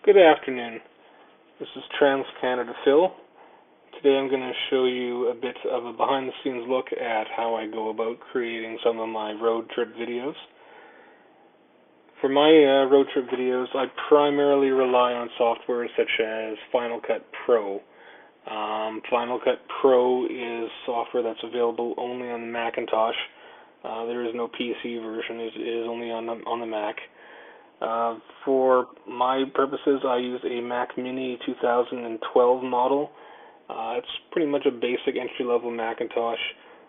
Good afternoon. This is Trans-Canada Phil. Today I'm going to show you a bit of a behind-the-scenes look at how I go about creating some of my road trip videos. For my road trip videos, I primarily rely on software such as Final Cut Pro. Final Cut Pro is software that's available only on the Macintosh. There is no PC version. It is only on the Mac. For my purposes, I use a Mac Mini 2012 model. It's pretty much a basic entry-level Macintosh,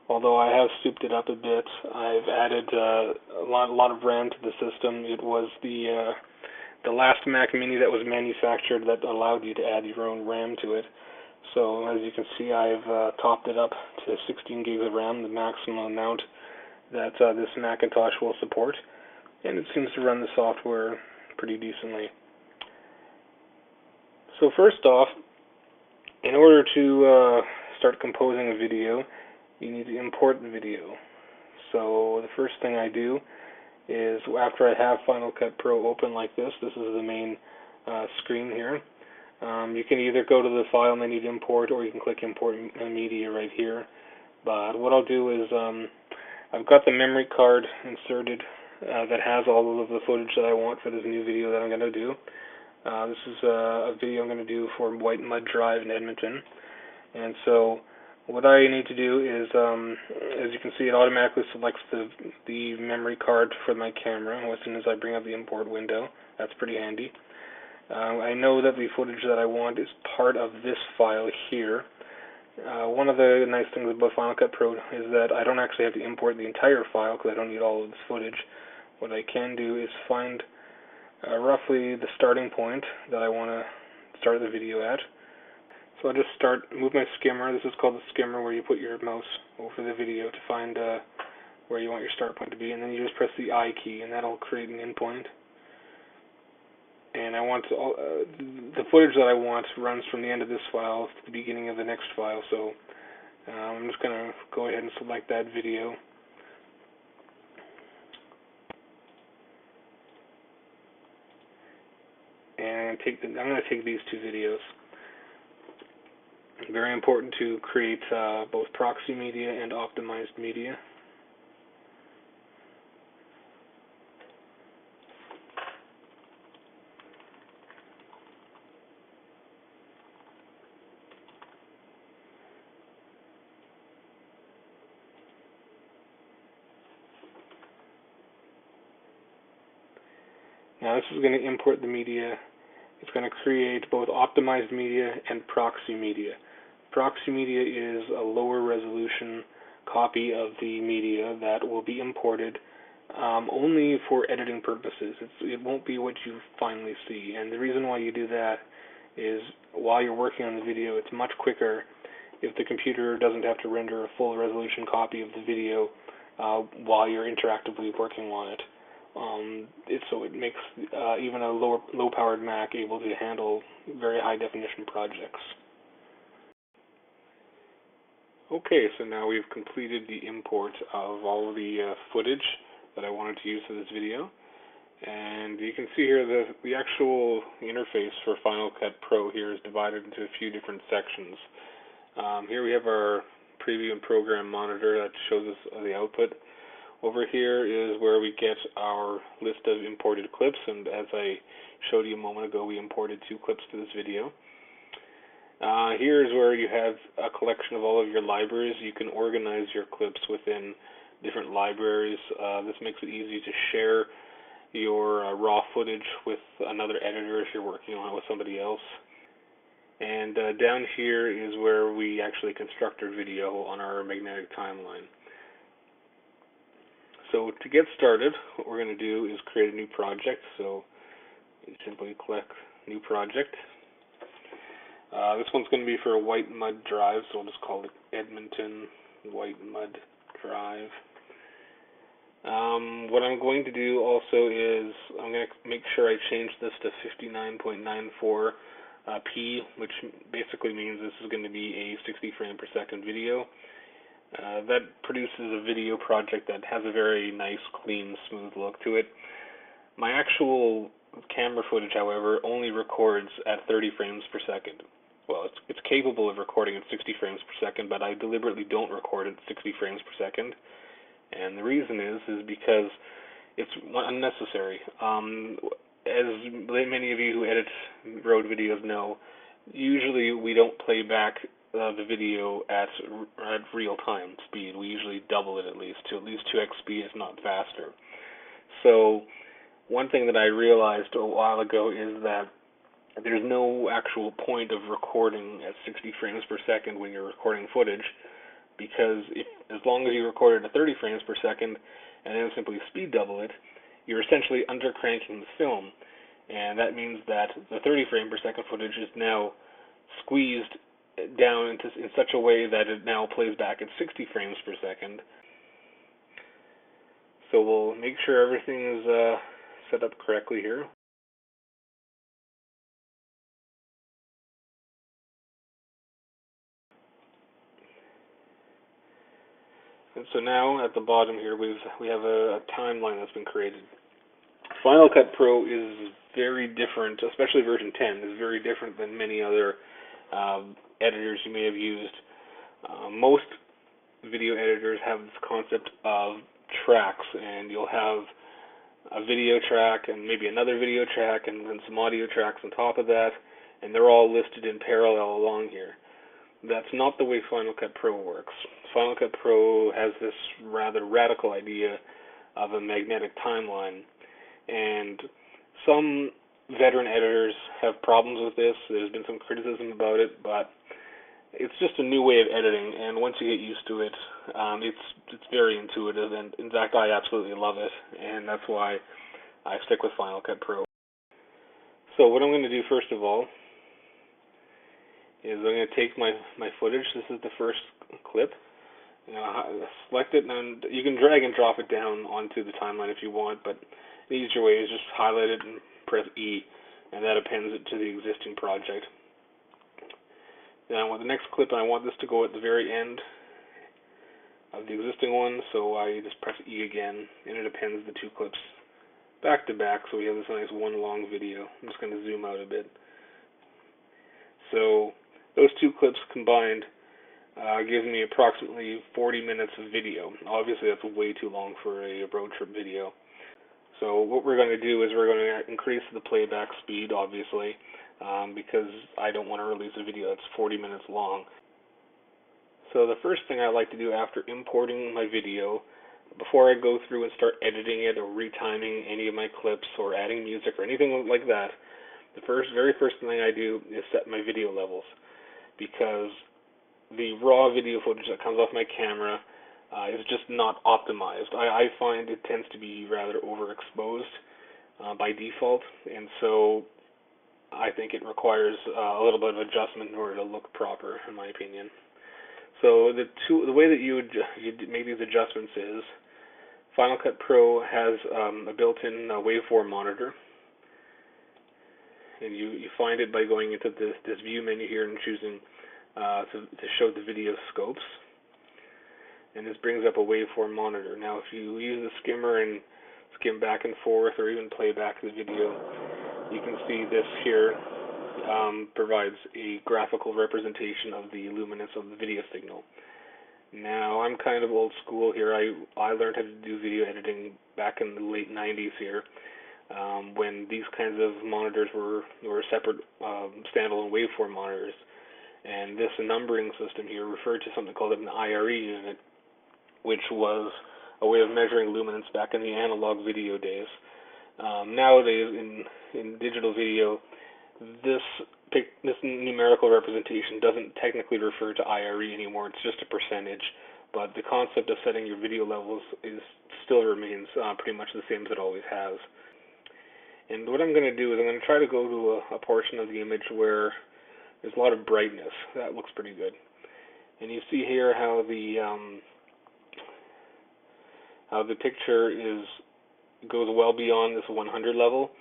although I have souped it up a bit. I've added a lot of RAM to the system. It was the last Mac Mini that was manufactured that allowed you to add your own RAM to it. So as you can see, I've topped it up to 16 gigs of RAM, the maximum amount that this Macintosh will support. And it seems to run the software pretty decently. So first off, in order to start composing a video, you need to import the video. So the first thing I do is, after I have Final Cut Pro open like this is the main screen here. You can either go to the file menu to import, or you can click import media right here. But what I'll do is, I've got the memory card inserted that has all of the footage that I want for this new video that I'm going to do. This is a video I'm going to do for White Mud Drive in Edmonton. And so what I need to do is, as you can see, it automatically selects the memory card for my camera as soon as I bring up the import window. That's pretty handy. I know that the footage that I want is part of this file here. One of the nice things about Final Cut Pro is that I don't actually have to import the entire file because I don't need all of this footage. What I can do is find roughly the starting point that I want to start the video at. So I'll just move my skimmer. This is called the skimmer, where you put your mouse over the video to find where you want your start point to be, and then you just press the I key, and that'll create an endpoint. And I want the footage that I want runs from the end of this file to the beginning of the next file. So I'm just going to go ahead and select that video. And I'm going to take these two videos. Very important to create both proxy media and optimized media. Now this is going to import the media. It's going to create both optimized media and proxy media. Proxy media is a lower resolution copy of the media that will be imported only for editing purposes. It won't be what you finally see. And the reason why you do that is, while you're working on the video, it's much quicker if the computer doesn't have to render a full resolution copy of the video while you're interactively working on it. So it makes even a low-powered Mac able to handle very high-definition projects. Okay, so now we've completed the import of all of the footage that I wanted to use for this video. And you can see here the actual interface for Final Cut Pro here is divided into a few different sections. Here we have our preview and program monitor that shows us the output. Over here is where we get our list of imported clips, and as I showed you a moment ago, we imported 2 clips to this video. Here is where you have a collection of all of your libraries. You can organize your clips within different libraries. This makes it easy to share your raw footage with another editor if you're working on it with somebody else. And down here is where we actually construct our video on our magnetic timeline. So to get started, what we're going to do is create a new project. So you simply click New Project. This one's going to be for a White Mud Drive, so we'll just call it Edmonton White Mud Drive. What I'm going to do also is I'm going to make sure I change this to 59.94 p, which basically means this is going to be a 60 frame per second video. That produces a video project that has a very nice, clean, smooth look to it. My actual camera footage, however, only records at 30 frames per second. Well, it's capable of recording at 60 frames per second, but I deliberately don't record at 60 frames per second. And the reason is because it's unnecessary. As many of you who edit road videos know, usually we don't play back the video at real time speed. We usually double it at least 2x speed, if not faster. So one thing that I realized a while ago is that there's no actual point of recording at 60 frames per second when you're recording footage, because as long as you record it at 30 frames per second and then simply speed double it, you're essentially undercranking the film, and that means that the 30 frame per second footage is now squeezed down in such a way that it now plays back at 60 frames per second. So we'll make sure everything is set up correctly here. And so now at the bottom here we have a timeline that's been created. Final Cut Pro is very different, especially version 10 is very different than many other editors you may have used. Most video editors have this concept of tracks, and you'll have a video track and maybe another video track and then some audio tracks on top of that, and they're all listed in parallel along here. That's not the way Final Cut Pro works. Final Cut Pro has this rather radical idea of a magnetic timeline, and some veteran editors have problems with this. There's been some criticism about it, but it's just a new way of editing, and once you get used to it, it's very intuitive, and in fact I absolutely love it, and that's why I stick with Final Cut Pro. So what I'm going to do first of all is I'm going to take my footage. This is the first clip. Select it, and you can drag and drop it down onto the timeline if you want, but the easier way is just highlight it and press E, and that appends it to the existing project. Now I want the next clip, and I want this to go at the very end of the existing one, so I just press E again, and it appends the two clips back to back, so we have this nice one long video. I'm just going to zoom out a bit. So those two clips combined gives me approximately 40 minutes of video. Obviously that's way too long for a road trip video. So what we're going to do is we're going to increase the playback speed, obviously, because I don't want to release a video that's 40 minutes long. So the first thing I like to do after importing my video, before I go through and start editing it or retiming any of my clips or adding music or anything like that, the very first thing I do is set my video levels, because the raw video footage that comes off my camera is just not optimized. I find it tends to be rather overexposed by default, and so I think it requires a little bit of adjustment in order to look proper, in my opinion. So the way that you make these adjustments is Final Cut Pro has a built-in waveform monitor, and you find it by going into this view menu here and choosing to show the video scopes, and this brings up a waveform monitor. Now if you use the skimmer and skim back and forth or even play back the video, you can see this here provides a graphical representation of the luminance of the video signal. Now I'm kind of old school here. I learned how to do video editing back in the late 90s here, when these kinds of monitors were separate standalone waveform monitors, and this numbering system here referred to something called an IRE unit, which was a way of measuring luminance back in the analog video days. Nowadays, in digital video, this numerical representation doesn't technically refer to IRE anymore. It's just a percentage, but the concept of setting your video levels still remains pretty much the same as it always has. And what I'm going to do is I'm going to try to go to a portion of the image where there's a lot of brightness. That looks pretty good. And you see here how the picture goes well beyond this 100 level.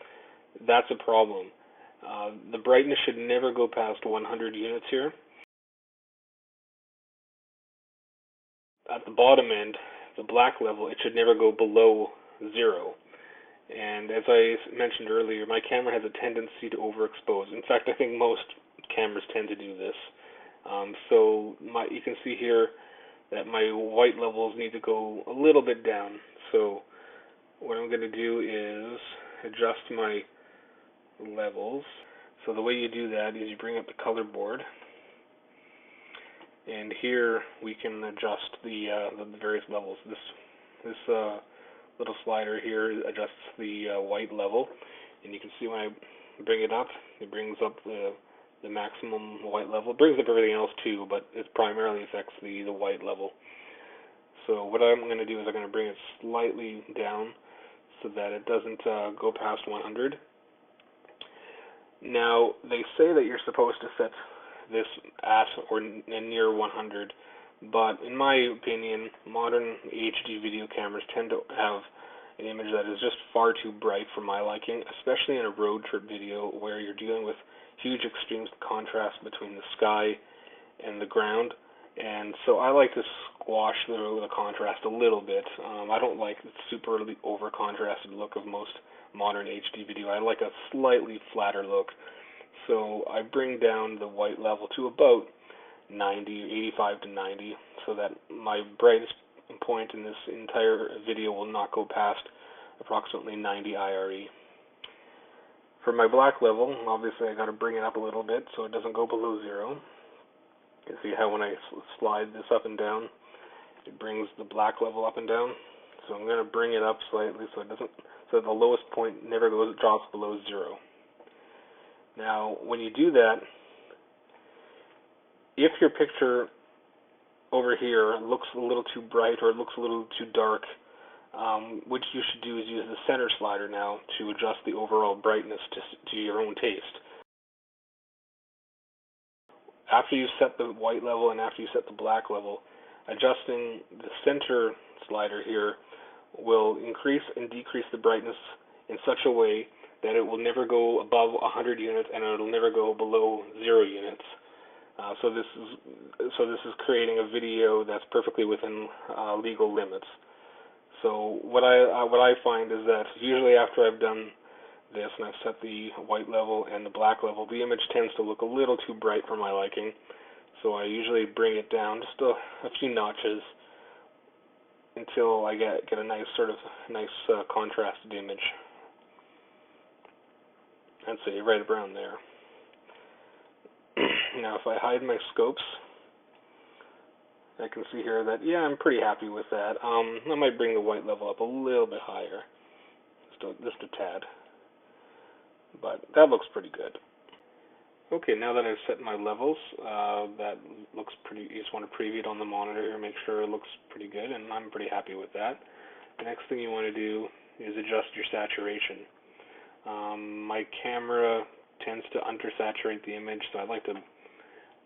That's a problem. The brightness should never go past 100 units here. At the bottom end, the black level, it should never go below 0. And as I mentioned earlier, my camera has a tendency to overexpose. In fact, I think most cameras tend to do this. So you can see here that my white levels need to go a little bit down. So what I'm going to do is adjust my levels. So the way you do that is you bring up the color board, and here we can adjust the various levels. This little slider here adjusts the white level, and you can see when I bring it up, it brings up the maximum white level. It brings up everything else too, but it primarily affects the white level. So what I'm going to do is I'm going to bring it slightly down so that it doesn't go past 100. Now, they say that you're supposed to set this at or near 100, but in my opinion, modern HD video cameras tend to have an image that is just far too bright for my liking, especially in a road trip video where you're dealing with huge extremes of contrast between the sky and the ground. And so I like to squash the contrast a little bit. I don't like the super over contrasted look of most modern HD video. I like a slightly flatter look. So I bring down the white level to about 90, 85 to 90, so that my brightest point in this entire video will not go past approximately 90 IRE. For my black level, obviously I got to bring it up a little bit so it doesn't go below 0. You can see how when I slide this up and down, it brings the black level up and down. So I'm going to bring it up slightly so the lowest point never drops below 0. Now, when you do that, if your picture over here looks a little too bright or it looks a little too dark, what you should do is use the center slider now to adjust the overall brightness to your own taste. After you set the white level and after you set the black level, adjusting the center slider here will increase and decrease the brightness in such a way that it will never go above 100 units and it will never go below 0 units. So this is creating a video that's perfectly within legal limits. So what I find is that usually after I've done this and I've set the white level and the black level, the image tends to look a little too bright for my liking. So I usually bring it down just a few notches until I get a nice contrasted image. I'd say right around there. Now if I hide my scopes, I can see here that, yeah, I'm pretty happy with that. I might bring the white level up a little bit higher, just a tad. But that looks pretty good. Okay, now that I've set my levels, that looks pretty. You just want to preview it on the monitor here, make sure it looks pretty good, and I'm pretty happy with that. The next thing you want to do is adjust your saturation. My camera tends to undersaturate the image, so I like to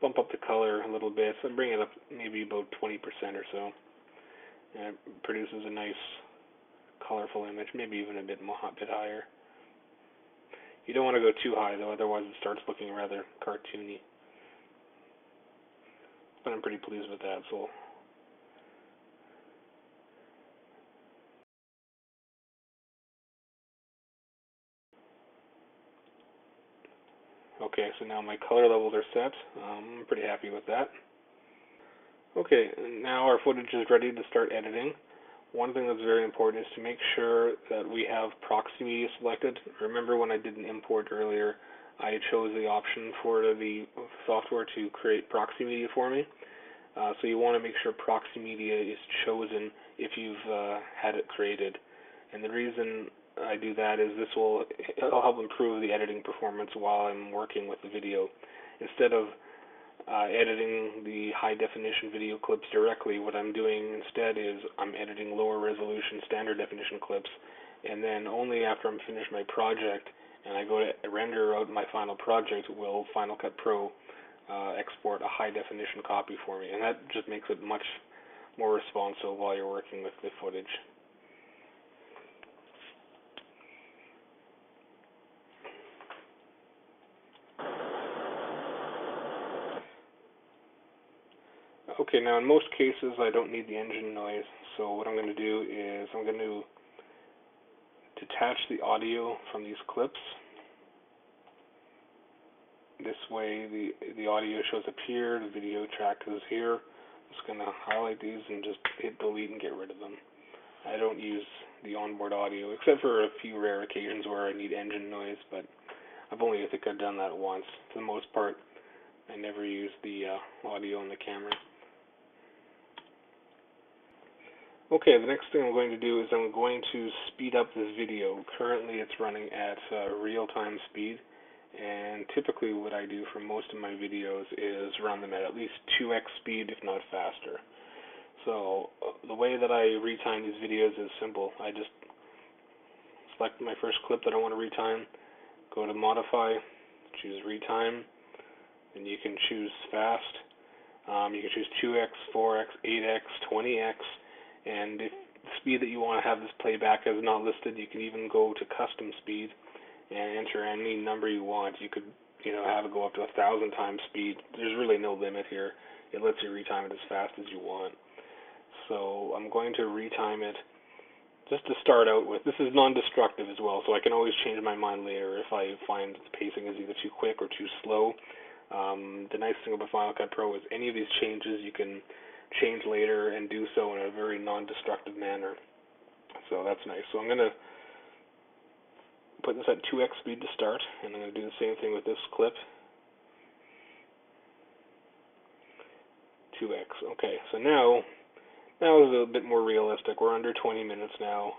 bump up the color a little bit. So I bring it up maybe about 20% or so, and it produces a nice, colorful image, maybe even a bit higher. You don't want to go too high, though, otherwise it starts looking rather cartoony. But I'm pretty pleased with that, so. Okay, so now my color levels are set. I'm pretty happy with that. Okay, now our footage is ready to start editing. One thing that's very important is to make sure that we have proxy media selected. Remember when I did an import earlier, I chose the option for the software to create proxy media for me. So you want to make sure proxy media is chosen if you've had it created. And the reason I do that is it'll help improve the editing performance while I'm working with the video. Instead of editing the high definition video clips directly, what I'm doing instead is I'm editing lower resolution standard definition clips, and then only after I'm finished my project and I go to render out my final project will Final Cut Pro export a high definition copy for me, and that just makes it much more responsive while you're working with the footage. Okay, now in most cases I don't need the engine noise, so what I'm going to do is I'm going to detach the audio from these clips. This way the audio shows up here, the video track is here. I'm just going to highlight these and just hit delete and get rid of them. I don't use the onboard audio, except for a few rare occasions where I need engine noise, but I think I've done that once. For the most part, I never use the audio in the camera. Okay, the next thing I'm going to do is I'm going to speed up this video. Currently it's running at real-time speed, and typically what I do for most of my videos is run them at least 2x speed, if not faster. So the way that I retime these videos is simple. I just select my first clip that I want to retime, go to Modify, choose Retime, and you can choose Fast. You can choose 2x, 4x, 8x, 20x, and if the speed that you want to have this playback is not listed, you can even go to Custom Speed and enter any number you want. You could, have it go up to 1,000 times speed. There's really no limit here. It lets you retime it as fast as you want. So I'm going to retime it just to start out with. This is non-destructive as well, so I can always change my mind later if I find the pacing is either too quick or too slow. The nice thing about Final Cut Pro is any of these changes you can change later and do so in a very non-destructive manner. So that's nice. So I'm going to put this at 2x speed to start, and I'm going to do the same thing with this clip. 2x. Okay, so now it's a bit more realistic. We're under 20 minutes now.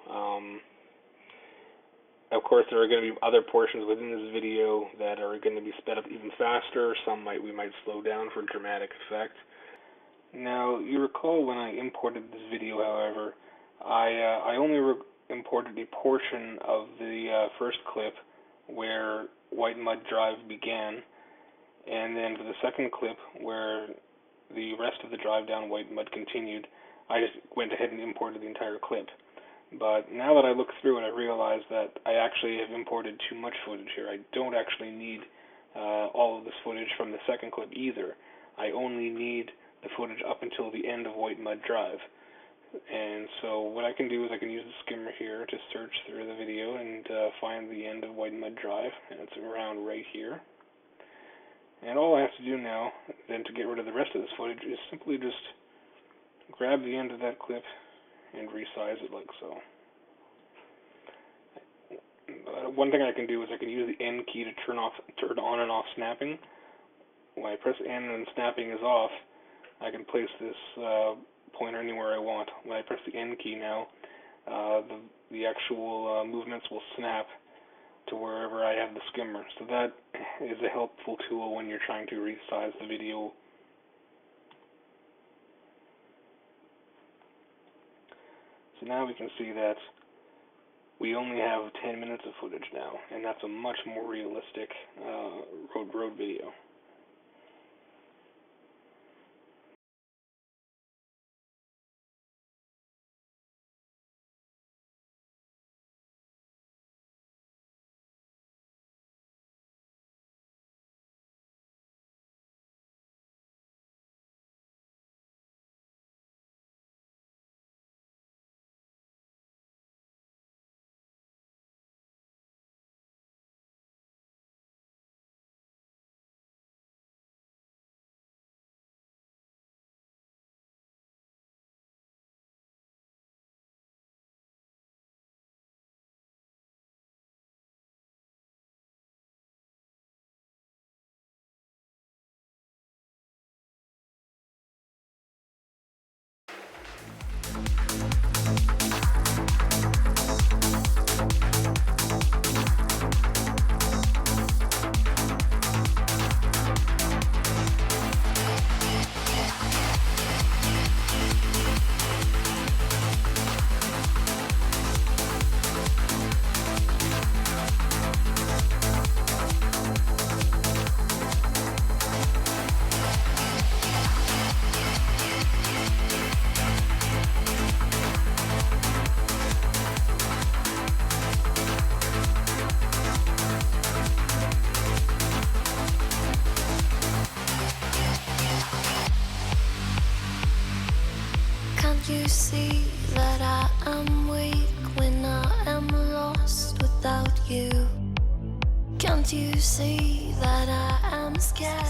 Of course, there are going to be other portions within this video that are going to be sped up even faster. Some we might slow down for dramatic effect. Now, you recall when I imported this video, however, I only imported a portion of the first clip where White Mud Drive began, and then for the second clip where the rest of the drive down White Mud continued, I just went ahead and imported the entire clip. But now that I look through it, I realize that I actually have imported too much footage here. I don't actually need all of this footage from the second clip either. I only need the footage up until the end of White Mud Drive. And so what I can do is I can use the skimmer here to search through the video and find the end of White Mud Drive, and it's around right here. And all I have to do now, then, to get rid of the rest of this footage is simply just grab the end of that clip and resize it like so. One thing I can do is I can use the N key to turn on and off snapping. When I press N and snapping is off, I can place this pointer anywhere I want. When I press the N key now, the actual movements will snap to wherever I have the skimmer. So that is a helpful tool when you're trying to resize the video. So now we can see that we only have 10 minutes of footage now, and that's a much more realistic road video. You see that I am weak when I am lost. without you. Can't you see that I am scared?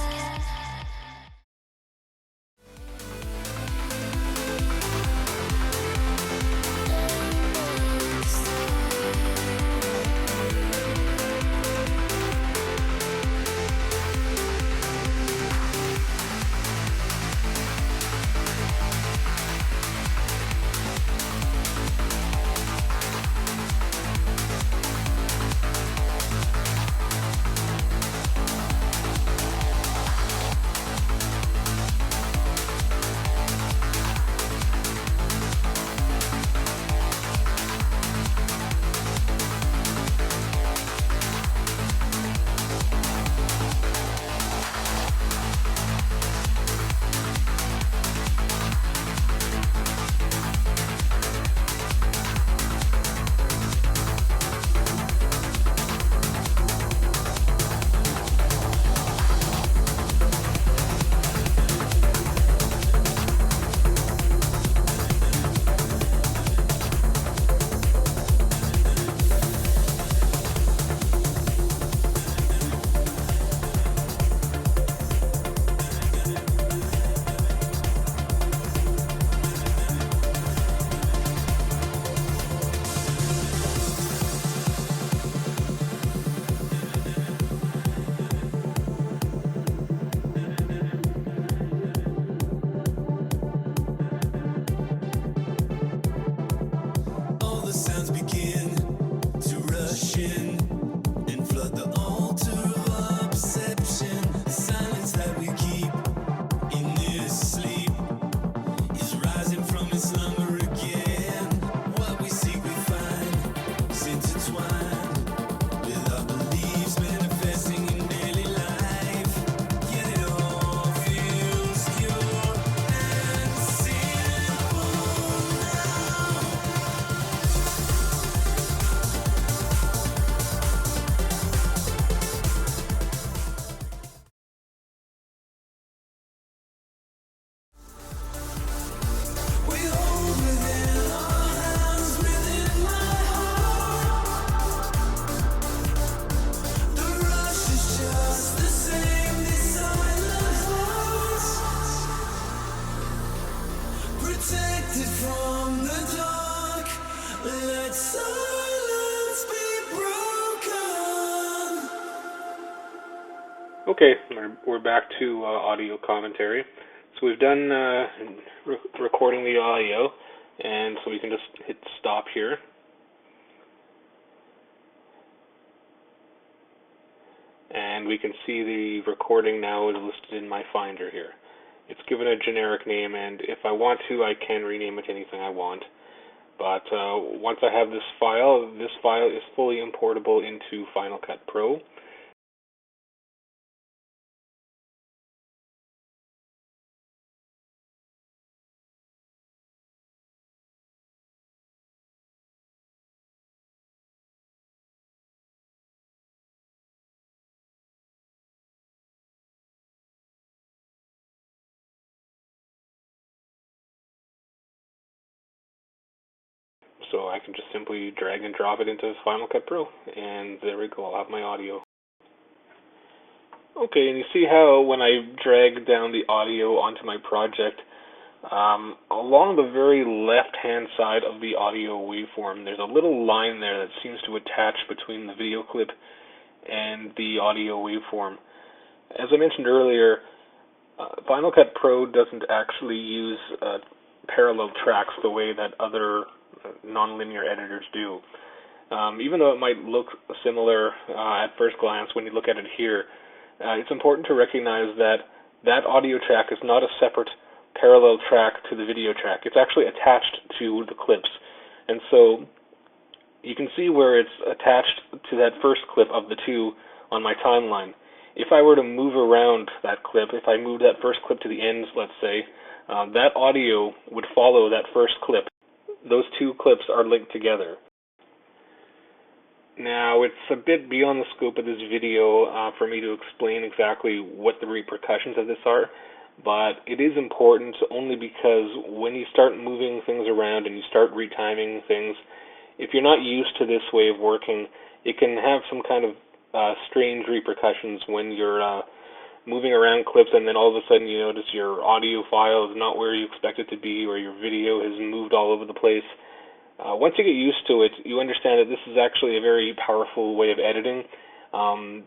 Okay, we're back to audio commentary. So we've done recording the audio, and so we can just hit stop here. And we can see the recording now is listed in my Finder here. It's given a generic name, and if I want to, I can rename it anything I want. But once I have this file is fully importable into Final Cut Pro. So I can just simply drag and drop it into Final Cut Pro, and there we go, I'll have my audio. Okay, and you see how when I drag down the audio onto my project, along the very left-hand side of the audio waveform, there's a little line there that seems to attach between the video clip and the audio waveform. As I mentioned earlier, Final Cut Pro doesn't actually use parallel tracks the way that other nonlinear editors do. Even though it might look similar at first glance when you look at it here, it's important to recognize that that audio track is not a separate parallel track to the video track. It's actually attached to the clips. And so you can see where it's attached to that first clip of the two on my timeline. If I were to move around that clip, if I moved that first clip to the ends, let's say, that audio would follow that first clip. Those two clips are linked together. Now, it's a bit beyond the scope of this video for me to explain exactly what the repercussions of this are, but it is important only because when you start moving things around and you start retiming things, if you're not used to this way of working, it can have some kind of strange repercussions when you're moving around clips, and then all of a sudden you notice your audio file is not where you expect it to be, or your video has moved all over the place. Once you get used to it, you understand that this is actually a very powerful way of editing,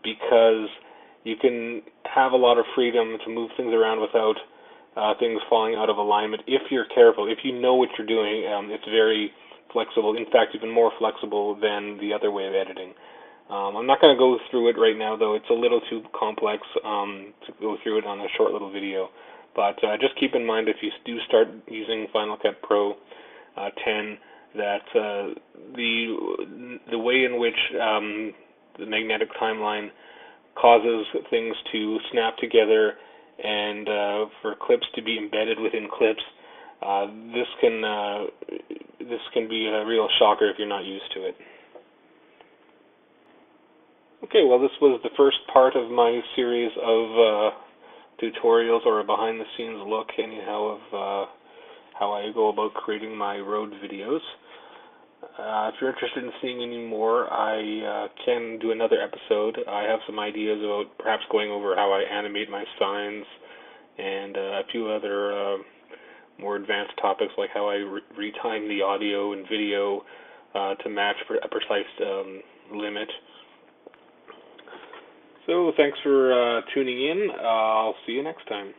because you can have a lot of freedom to move things around without things falling out of alignment. If you're careful, if you know what you're doing, it's very flexible. In fact, even more flexible than the other way of editing. I'm not going to go through it right now, though. It's a little too complex to go through it on a short little video. But just keep in mind, if you do start using Final Cut Pro 10, that the way in which the magnetic timeline causes things to snap together and for clips to be embedded within clips, this can be a real shocker if you're not used to it. Okay, well, this was the first part of my series of tutorials, or a behind-the-scenes look, anyhow, of how I go about creating my road videos. If you're interested in seeing any more, I can do another episode. I have some ideas about perhaps going over how I animate my signs, and a few other more advanced topics, like how I retime the audio and video to match a precise limit. So thanks for tuning in. I'll see you next time.